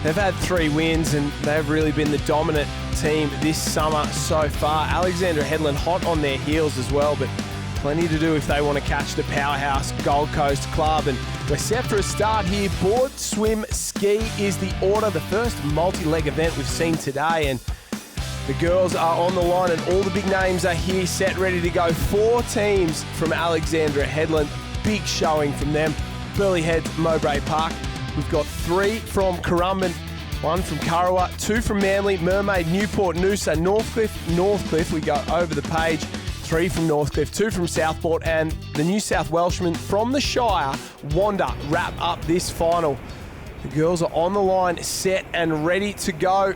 They've had 3 wins and they've really been the dominant team this summer so far. Alexandra Headland hot on their heels as well, but plenty to do if they want to catch the powerhouse Gold Coast club. And we're set for a start here. Board, swim, ski is the order. The first multi-leg event we've seen today, and the girls are on the line and all the big names are here, set, ready to go. 4 teams from Alexandra Headland. Big showing from them. Burleigh Heads, Mowbray Park. We've got 3 from Currumbin, 1 from Kurrawa, 2 from Manly, Mermaid, Newport, Noosa, Northcliffe. We go over the page. 3 from Northcliffe, 2 from Southport, and the New South Welshman from the Shire, Wanda, wrap up this final. The girls are on the line, set and ready to go.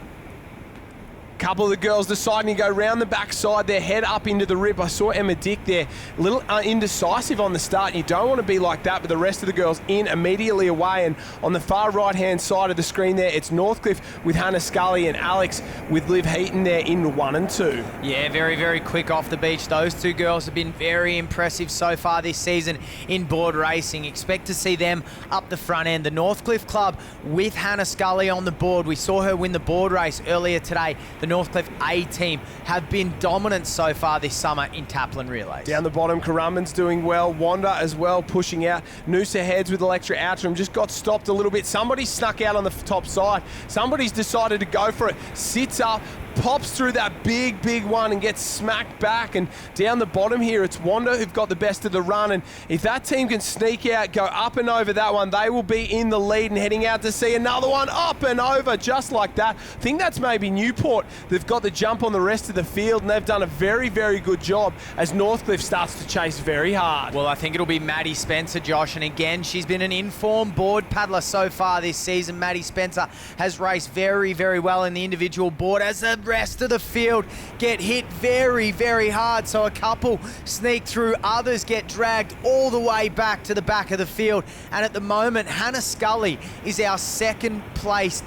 Couple of the girls deciding to go round the backside, their head up into the rip. I saw Emma Dick there, a little indecisive on the start. You don't want to be like that, but the rest of the girls in immediately away. And on the far right-hand side of the screen there, it's Northcliffe with Hannah Scully and Alex with Liv Heaton there in 1 and 2. Yeah, very, very quick off the beach. Those 2 girls have been very impressive so far this season in board racing. Expect to see them up the front end. The Northcliffe club with Hannah Scully on the board. We saw her win the board race earlier today. The Northcliffe A team have been dominant so far this summer in Taplin relays. Down the bottom, Currumbin's doing well. Wanda as well, pushing out. Noosa Heads with Electra Outram just got stopped a little bit. Somebody snuck out on the top side. Somebody's decided to go for it. Sits up, pops through that big one and gets smacked back. And down the bottom here, it's Wanda who've got the best of the run. And if that team can sneak out, go up and over that one, they will be in the lead and heading out to see another one up and over just like that. I think that's maybe Newport. They've got the jump on the rest of the field and they've done a very, very good job as Northcliffe starts to chase very hard. Well, I think it'll be Maddie Spencer, Josh. And again, she's been an informed board paddler so far this season. Maddie Spencer has raced very, very well in the individual board as the rest of the field get hit very, very hard. So a couple sneak through, others get dragged all the way back to the back of the field. And at the moment, Hannah Scully is our second placed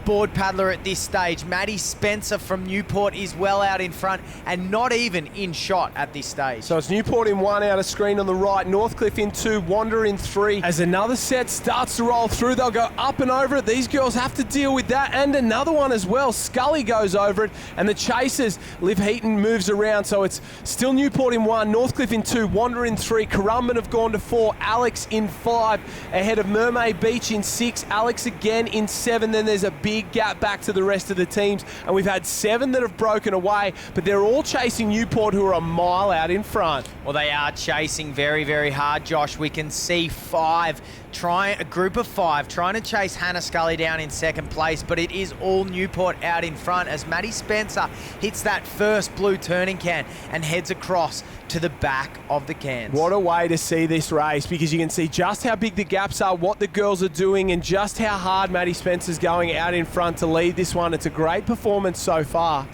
board paddler at this stage. Maddie Spencer from Newport is well out in front and not even in shot at this stage. So it's Newport in 1 out of screen on the right, Northcliffe in 2, Wanda in 3. As another set starts to roll through, they'll go up and over it. These girls have to deal with that and another one as well. Scully goes over it and the chasers, Liv Heaton moves around. So it's still Newport in 1, Northcliffe in 2, Wanda in 3, Currumbin have gone to 4, Alex in 5, ahead of Mermaid Beach in 6, Alex again in 7. Then there's a big gap back to the rest of the teams, and we've had 7 that have broken away, but they're all chasing Newport, who are a mile out in front. Well, they are chasing very, very hard, Josh. We can see a group of 5 trying to chase Hannah Scully down in second place, but it is all Newport out in front as Maddie Spencer hits that first blue turning can and heads across to the back of the cans. What a way to see this race, because you can see just how big the gaps are, what the girls are doing, and just how hard Maddie Spencer's going out in front to lead this one. It's a great performance so far.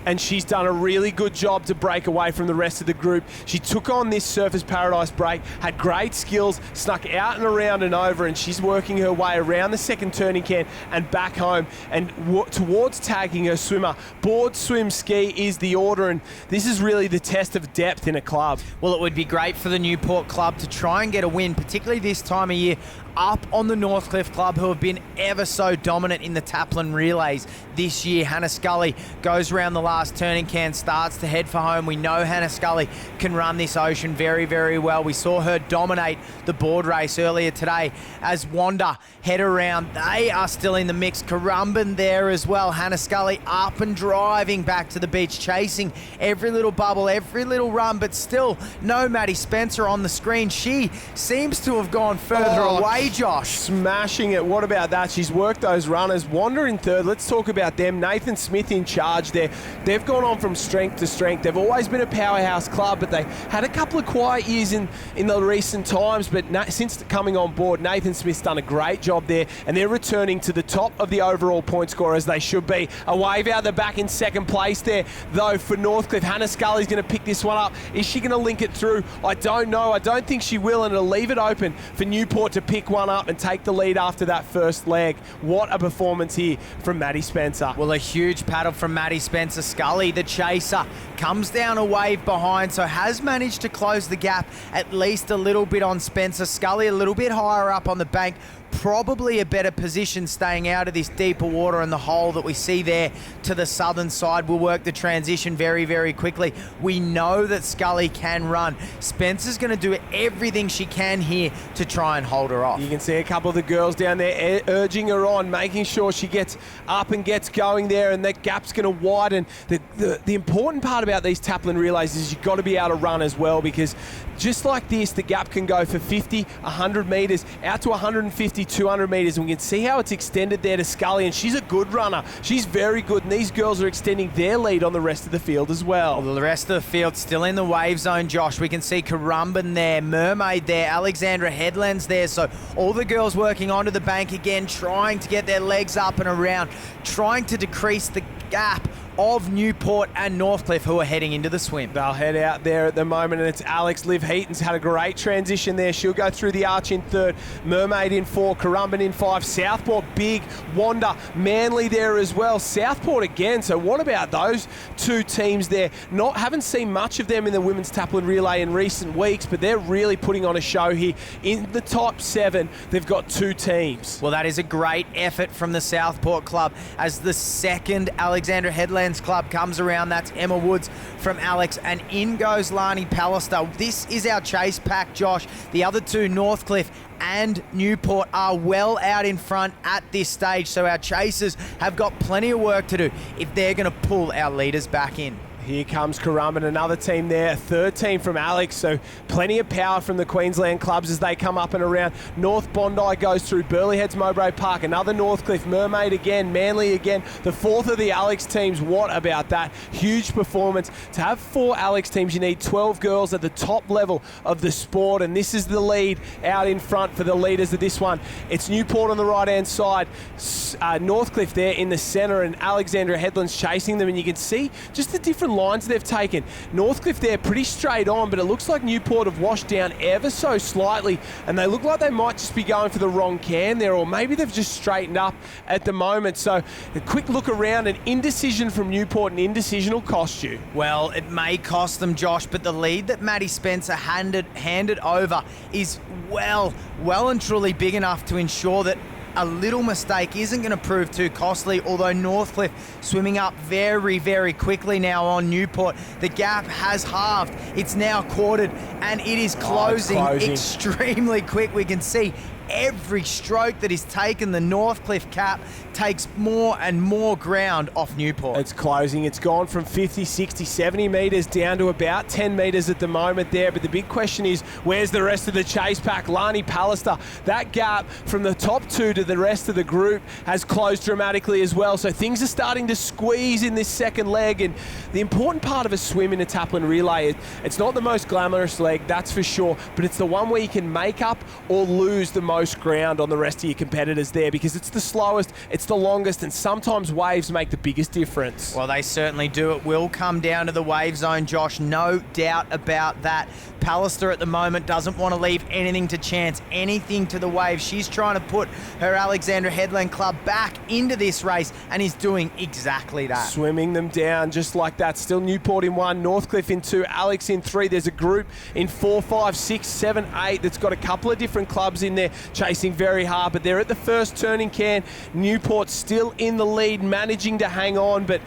And she's done a really good job to break away from the rest of the group. She took on this Surfers Paradise break, had great skills, snuck out and around and over, and she's working her way around the second turning can and back home and towards tagging her swimmer. Board, swim, ski is the order, and this is really the test of depth in a club. Well, it would be great for the Newport club to try and get a win, particularly this time of year, up on the Northcliffe club, who have been ever so dominant in the Taplin relays this year. Hannah Scully goes around the last turning can, starts to head for home. We know Hannah Scully can run this Ocean very, very well. We saw her dominate the board race earlier today as Wanda head around. They are still in the mix. Currumbin there as well. Hannah Scully up and driving back to the beach, chasing every little bubble, every little run, but still no Maddie Spencer on the screen. She seems to have gone further away, Josh. Smashing it. What about that? She's worked those runners. Wanda in 3rd. Let's talk about them. Nathan Smith in charge there. They've gone on from strength to strength. They've always been a powerhouse club, but they had a couple of quiet years in the recent times. But since coming on board, Nathan Smith's done a great job there, and they're returning to the top of the overall point score as they should be. A wave out the back in second place there, though, for Northcliffe. Hannah Scully's going to pick this one up. Is she going to link it through? I don't know. I don't think she will, and it'll leave it open for Newport to pick one up and take the lead after that first leg. What a performance here from Maddie Spencer. Well, a huge paddle from Maddie Spencer. Scully, the chaser, comes down a wave behind, so has managed to close the gap at least a little bit on Spencer. Scully a little bit higher up on the bank, probably a better position staying out of this deeper water, and the hole that we see there to the southern side will work the transition very, very quickly. We know that Scully can run. Spencer's going to do everything she can here to try and hold her off. You can see a couple of the girls down there urging her on, making sure she gets up and gets going there, and that gap's going to widen. The important part about these Taplin relays is you've got to be able to run as well, because just like this, the gap can go for 50, 100 metres, out to 150, 200 metres, and we can see how it's extended there to Scully, and she's a good runner. She's very good, and these girls are extending their lead on the rest of the field as well. The rest of the field still in the wave zone, Josh. We can see Currumbin there, Mermaid there, Alexandra Headlands there, so all the girls working onto the bank again, trying to get their legs up and around, trying to decrease the gap of Newport and Northcliffe, who are heading into the swim. They'll head out there at the moment, and it's Alex. Liv Heaton's had a great transition there. She'll go through the arch in third, Mermaid in four, Currumbin in five, Southport big, Wanda, Manly there as well, Southport again. So what about those two teams there? Haven't seen much of them in the women's Taplin relay in recent weeks, but they're really putting on a show here. In the top seven, they've got two teams. Well, that is a great effort from the Southport club as the second Alexandra Headlands club comes around. That's Emma Woods from Alex, and in goes Lani Pallister. This is our chase pack, Josh. The other two, Northcliffe and Newport, are well out in front at this stage, so our chasers have got plenty of work to do if they're going to pull our leaders back in. Here comes Currumbin, another team there, a third team from Alex, so plenty of power from the Queensland clubs as they come up and around. North Bondi goes through, Burleigh heads Mowbray Park, another Northcliffe, Mermaid again, Manly again, the fourth of the Alex teams. What about that? Huge performance. To have 4 Alex teams, you need 12 girls at the top level of the sport, and this is the lead out in front for the leaders of this one. It's Newport on the right-hand side, Northcliffe there in the centre, and Alexandra Headlands chasing them, and you can see just the different lines they've taken. Northcliffe there pretty straight on, but it looks like Newport have washed down ever so slightly, and they look like they might just be going for the wrong can there, or maybe they've just straightened up at the moment. So a quick look around, an indecision from Newport, an indecision will cost you. Well, it may cost them, Josh, but the lead that Maddie Spencer handed over is well and truly big enough to ensure that a little mistake isn't going to prove too costly, although Northcliffe swimming up very, very quickly now on Newport. The gap has halved. It's now quartered, and it is closing extremely quick. We can see every stroke that is taken, the Northcliffe cap takes more and more ground off Newport. It's closing. It's gone from 50, 60, 70 metres down to about 10 metres at the moment there. But the big question is, where's the rest of the chase pack? Lani Pallister, that gap from the top two to the rest of the group has closed dramatically as well. So things are starting to squeeze in this second leg. And the important part of a swim in a Taplin relay is it's not the most glamorous leg, that's for sure, but it's the one where you can make up or lose the most ground on the rest of your competitors there, because it's the slowest, it's the longest, and sometimes waves make the biggest difference. Well, they certainly do. It will come down to the wave zone, Josh, no doubt about that. Pallister at the moment doesn't want to leave anything to chance, anything to the wave. She's trying to put her Alexandra Headland club back into this race, and is doing exactly that. Swimming them down just like that. Still Newport in 1, Northcliffe in 2, Alex in 3. There's a group in 4, 5, 6, 7, 8 that's got a couple of different clubs in there chasing very hard, but they're at the first turning can. Newport still in the lead, managing to hang on, but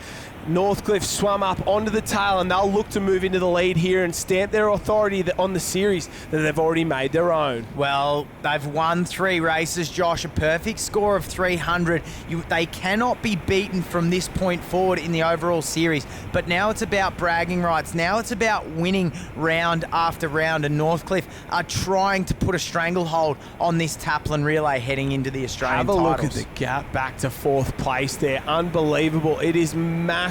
Northcliffe swum up onto the tail, and they'll look to move into the lead here and stamp their authority on the series that they've already made their own. Well, they've won 3 races, Josh, a perfect score of 300. They cannot be beaten from this point forward in the overall series, but now it's about bragging rights. Now it's about winning round after round, and Northcliffe are trying to put a stranglehold on this Taplin relay heading into the Australian titles. Have a look at the gap back to 4th place there. Unbelievable. It is massive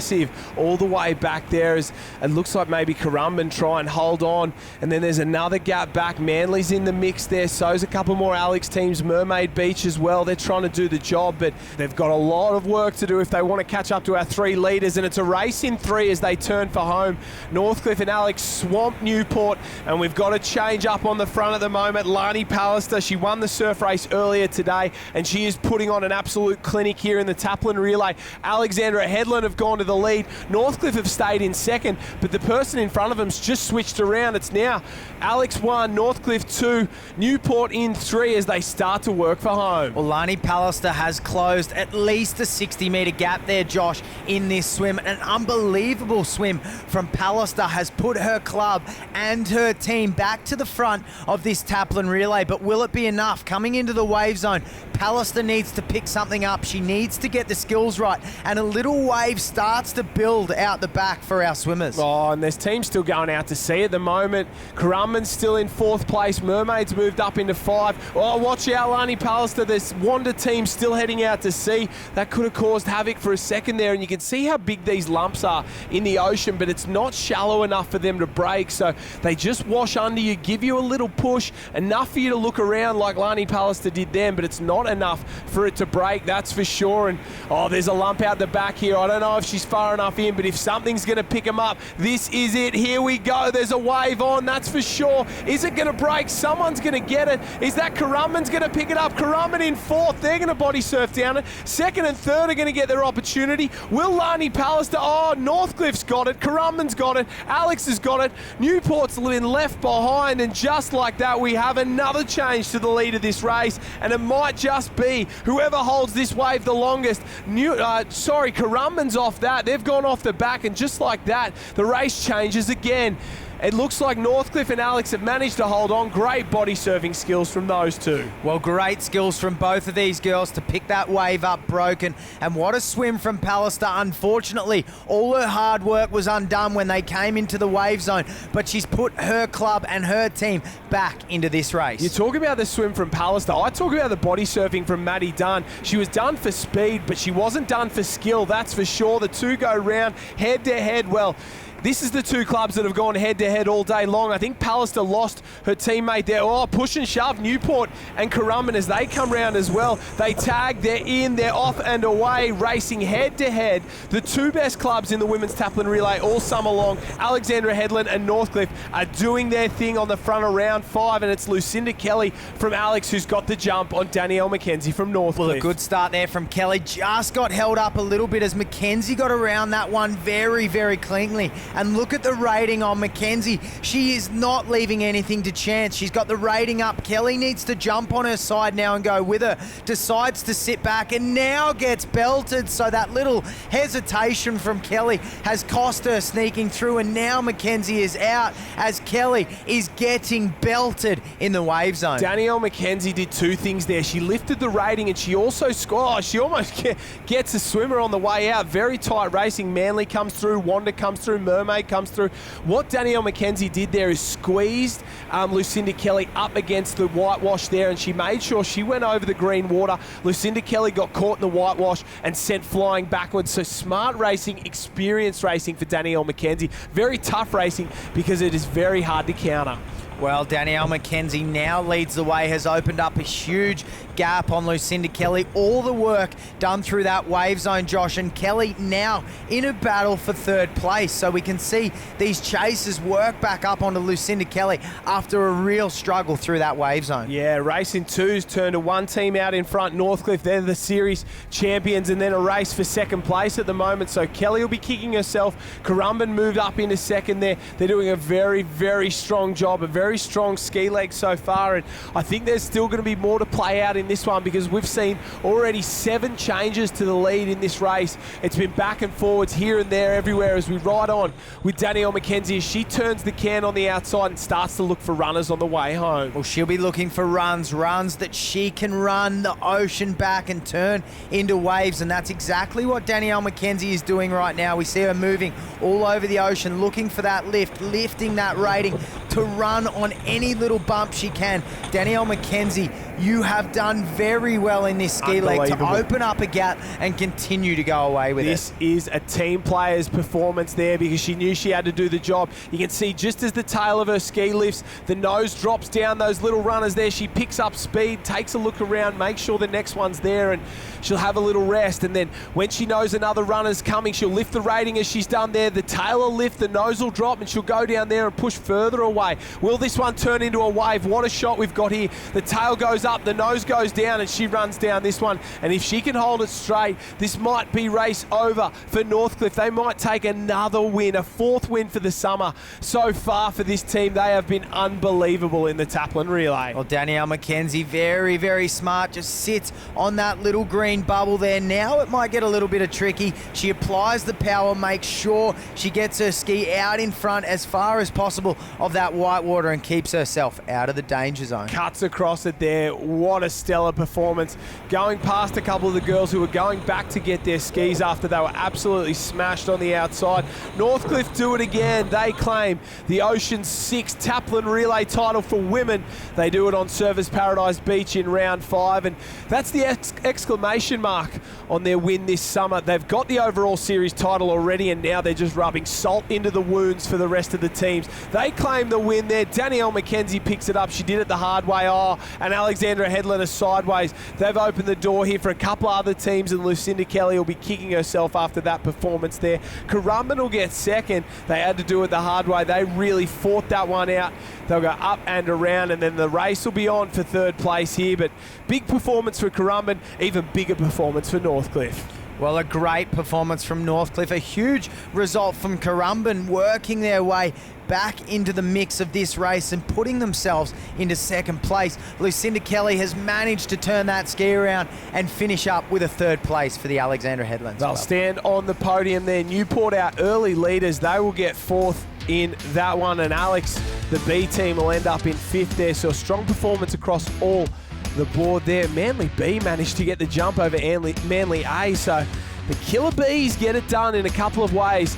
all the way back there, as it looks like maybe Currumbin try and hold on, and then there's another gap back. Manly's in the mix there, so's a couple more Alex teams, Mermaid Beach as well. They're trying to do the job, but they've got a lot of work to do if they want to catch up to our 3 leaders, and it's a race in 3 as they turn for home. Northcliffe and Alex swamp Newport, and we've got a change up on the front at the moment. Lani Pallister, she won the surf race earlier today, and she is putting on an absolute clinic here in the Taplin relay. Alexandra Headland have gone to the lead. Northcliffe have stayed in second, but the person in front of them's just switched around. It's now Alex 1, Northcliffe 2, Newport in 3 as they start to work for home. Well, Lani Pallister has closed at least a 60-metre gap there, Josh, in this swim. An unbelievable swim from Pallister has put her club and her team back to the front of this Taplin relay, but will it be enough? Coming into the wave zone, Pallister needs to pick something up. She needs to get the skills right, and a little wave starts to build out the back for our swimmers. Oh, and there's teams still going out to sea at the moment. Currumbin's still in 4th place. Mermaids moved up into 5. Oh, watch out, Lani Pallister. There's Wanda team still heading out to sea. That could have caused havoc for a second there, and you can see how big these lumps are in the ocean, but it's not shallow enough for them to break, so they just wash under you, give you a little push, enough for you to look around like Lani Pallister did then, but it's not enough for it to break, that's for sure. And oh, there's a lump out the back here. I don't know if she's far enough in, but if something's going to pick them up, this is it. Here we go. There's a wave on, that's for sure. Is it going to break? Someone's going to get it. Is that Currumbin's going to pick it up? Currumbin in 4th. They're going to body surf down it. 2nd and 3rd are going to get their opportunity. Will Lani Pallister? Oh, Northcliffe's got it. Currumbin's got it. Alex has got it. Newport's been left behind, and just like that, we have another change to the lead of this race, and it might just be whoever holds this wave the longest. Currumbin's off that. They've gone off the back, and just like that, the race changes again. It looks like Northcliffe and Alex have managed to hold on. Great body surfing skills from those two. Well, great skills from both of these girls to pick that wave up broken. And what a swim from Pallister. Unfortunately, all her hard work was undone when they came into the wave zone, but she's put her club and her team back into this race. You talk about the swim from Pallister. I talk about the body surfing from Maddie Dunn. She was done for speed, but she wasn't done for skill, that's for sure. The two go round head to head. Well, this is the two clubs that have gone head-to-head all day long. I think Pallister lost her teammate there. Oh, push and shove, Newport and Currumbin as they come round as well. They tag, they're in, they're off and away, racing head-to-head. The two best clubs in the women's Taplin relay all summer long, Alexandra Headland and Northcliffe, are doing their thing on the front of round 5, and it's Lucinda Kelly from Alex who's got the jump on Danielle McKenzie from Northcliffe. Well, a good start there from Kelly. Just got held up a little bit as McKenzie got around that one very, very cleanly. And look at the rating on McKenzie. She is not leaving anything to chance. She's got the rating up. Kelly needs to jump on her side now and go with her. Decides to sit back and now gets belted. So that little hesitation from Kelly has cost her sneaking through, and now McKenzie is out as Kelly is getting belted in the wave zone. Danielle McKenzie did two things there. She lifted the rating and she also scored. She almost gets a swimmer on the way out. Very tight racing. Manly comes through. Wanda comes through. Mermaid comes through. What Danielle McKenzie did there is squeezed Lucinda Kelly up against the whitewash there, and she made sure she went over the green water. Lucinda Kelly got caught in the whitewash and sent flying backwards. So smart racing, experienced racing for Danielle McKenzie. Very tough racing because it is very hard to counter. Well, Danielle McKenzie now leads the way, has opened up a huge gap on Lucinda Kelly. All the work done through that wave zone, Josh, and Kelly now in a battle for 3rd place. So we can see these chasers work back up onto Lucinda Kelly after a real struggle through that wave zone. Yeah, race in 2's turned to one team out in front, Northcliffe. They're the series champions, and then a race for 2nd place at the moment. So Kelly will be kicking herself. Currumbin moved up into 2nd there. They're doing a very, very strong job, a very strong ski leg so far, and I think there's still going to be more to play out in this one because we've seen already 7 changes to the lead in this race. It's been back and forwards here and there everywhere as we ride on with Danielle McKenzie as she turns the can on the outside and starts to look for runners on the way home. Well, she'll be looking for runs that she can run the ocean back and turn into waves, and that's exactly what Danielle McKenzie is doing right now. We see her moving all over the ocean looking for that lift, lifting that rating to run on any little bump she can. Danielle McKenzie you have done very well in this ski leg to Unbelievable. open up a gap and continue to go away with This is a team player's performance there because she knew she had to do the job. You can see just as the tail of her ski lifts, the nose drops down, those little runners there. She picks up speed, takes a look around, makes sure the next one's there, and she'll have a little rest. And then when she knows another runner's coming, she'll lift the rating as she's done there. The tail will lift, the nose will drop, and she'll go down there and push further away. Will this one turn into a wave? What a shot we've got here. The tail goes up, the nose goes down, and she runs down this one. And if she can hold it straight, this might be race over for Northcliffe. They might take another win, a 4th win for the summer. So far for this team, they have been unbelievable in the Taplin relay. Well, Danielle McKenzie, very, very smart, just sits on that little green bubble there. Now it might get a little bit of tricky. She applies the power, makes sure she gets her ski out in front as far as possible of that white water and keeps herself out of the danger zone. Cuts across it there. What a stellar performance. Going past a couple of the girls who were going back to get their skis after they were absolutely smashed on the outside. Northcliffe do it again. They claim the Ocean6 Taplin relay title for women. They do it on Surfers Paradise Beach in round 5, and that's the exclamation mark on their win this summer. They've got the overall series title already, and now they're just rubbing salt into the wounds for the rest of the teams. They claim the win there. Danielle McKenzie picks it up. She did it the hard way. And Alexandra Headland is sideways. They've opened the door here for a couple other teams, and Lucinda Kelly will be kicking herself after that performance there. Currumbin will get second. They had to do it the hard way. They really fought that one out. They'll go up and around, and then the race will be on for 3rd place here. But big performance for Currumbin, even bigger performance for Northcliffe. Well, a great performance from Northcliffe, a huge result from Currumbin, working their way back into the mix of this race and putting themselves into 2nd place. Lucinda Kelly has managed to turn that ski around and finish up with a 3rd place for the Alexandra Headlands They'll Club. stand on the podium there. Newport, our early leaders, they will get 4th in that one, and Alex, the B team, will end up in 5th there. So a strong performance across all the board there. Manly B managed to get the jump over Manly A, so the Killer Bees get it done in a couple of ways.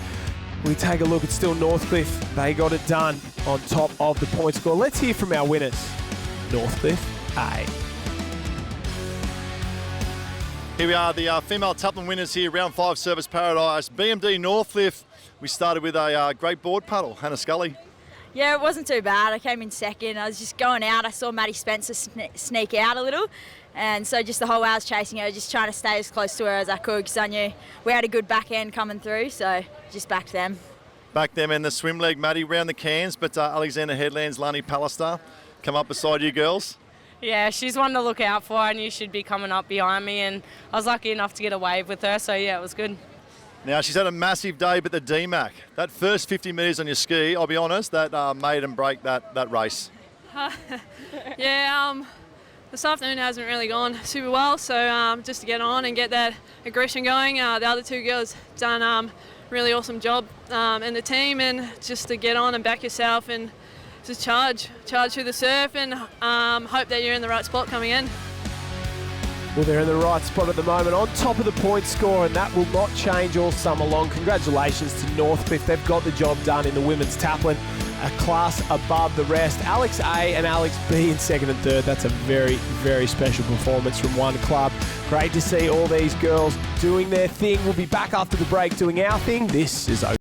We take a look, it's still Northcliffe. They got it done on top of the point score. Let's hear from our winners. Northcliffe A. Here we are, the female Taplin winners here, round 5 Service Paradise. BMD Northcliffe, we started with a great board paddle. Hannah Scully. Yeah, it wasn't too bad. I came in 2nd. I was just going out. I saw Maddie Spencer sneak out a little. And so just the whole way I was chasing her, just trying to stay as close to her as I could because I knew we had a good back end coming through. So just backed them. Back them and the swim leg, Maddie, round the cans. But Alexander Headlands, Lani Pallister, come up beside you girls. Yeah, she's one to look out for. I knew she'd be coming up behind me, and I was lucky enough to get a wave with her. So yeah, it was good. Now, she's had a massive day, but the DMAC, that first 50 metres on your ski, I'll be honest, that made and break that race. Yeah, this afternoon hasn't really gone super well, so just to get on and get that aggression going, the other 2 girls done a really awesome job in the team, and just to get on and back yourself and just charge through the surf and hope that you're in the right spot coming in. Well, they're in the right spot at the moment, on top of the point score, and that will not change all summer long. Congratulations to Northcliffe. They've got the job done in the women's Taplin, a class above the rest. Alex A and Alex B in 2nd and 3rd. That's a very, very special performance from one club. Great to see all these girls doing their thing. We'll be back after the break doing our thing. This is